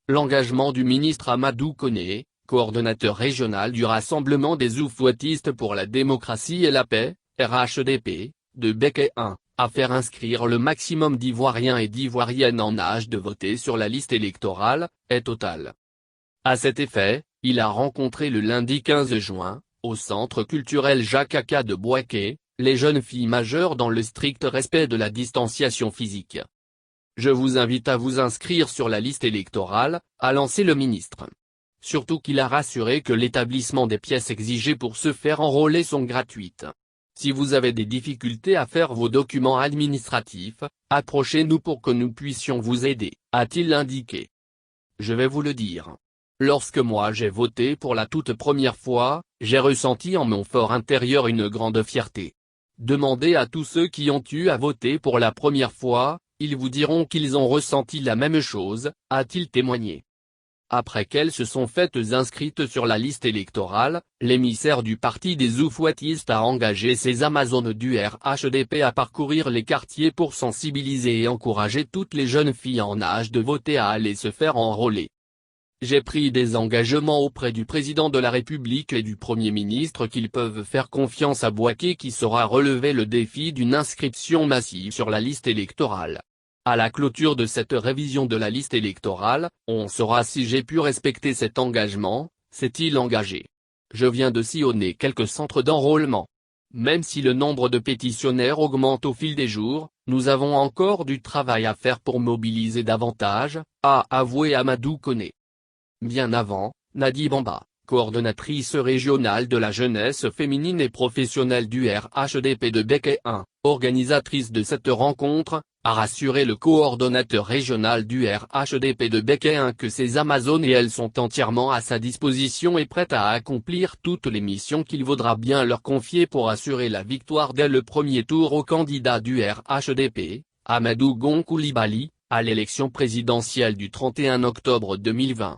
L'engagement du ministre Amadou Koné, coordonnateur régional du Rassemblement des Oufouettistes pour la démocratie et la paix, RHDP, de Beke 1, à faire inscrire le maximum d'Ivoiriens et d'Ivoiriennes en âge de voter sur la liste électorale, est total. À cet effet, il a rencontré le lundi 15 juin, au centre culturel Jacques Aka de Bouaké, les jeunes filles majeures dans le strict respect de la distanciation physique. Je vous invite à vous inscrire sur la liste électorale, a lancé le ministre. Surtout qu'il a rassuré que l'établissement des pièces exigées pour se faire enrôler sont gratuites. Si vous avez des difficultés à faire vos documents administratifs, approchez-nous pour que nous puissions vous aider, a-t-il indiqué. Je vais vous le dire. Lorsque moi j'ai voté pour la toute première fois, j'ai ressenti en mon fort intérieur une grande fierté. Demandez à tous ceux qui ont eu à voter pour la première fois, ils vous diront qu'ils ont ressenti la même chose, a-t-il témoigné. Après qu'elles se sont faites inscrites sur la liste électorale, l'émissaire du parti des Oufouettistes a engagé ses Amazones du RHDP à parcourir les quartiers pour sensibiliser et encourager toutes les jeunes filles en âge de voter à aller se faire enrôler. J'ai pris des engagements auprès du président de la République et du Premier ministre qu'ils peuvent faire confiance à Bouaké qui saura relever le défi d'une inscription massive sur la liste électorale. À la clôture de cette révision de la liste électorale, on saura si j'ai pu respecter cet engagement, s'est-il engagé. Je viens de sillonner quelques centres d'enrôlement. Même si le nombre de pétitionnaires augmente au fil des jours, nous avons encore du travail à faire pour mobiliser davantage, a avoué Amadou Koné. Bien avant, Nadi Bamba, coordonnatrice régionale de la jeunesse féminine et professionnelle du RHDP de Beke 1, organisatrice de cette rencontre, a rassuré le coordonnateur régional du RHDP de Beke 1 que ses Amazones et elles sont entièrement à sa disposition et prêtes à accomplir toutes les missions qu'il vaudra bien leur confier pour assurer la victoire dès le premier tour au candidat du RHDP, Amadou Gon Coulibaly, à l'élection présidentielle du 31 octobre 2020.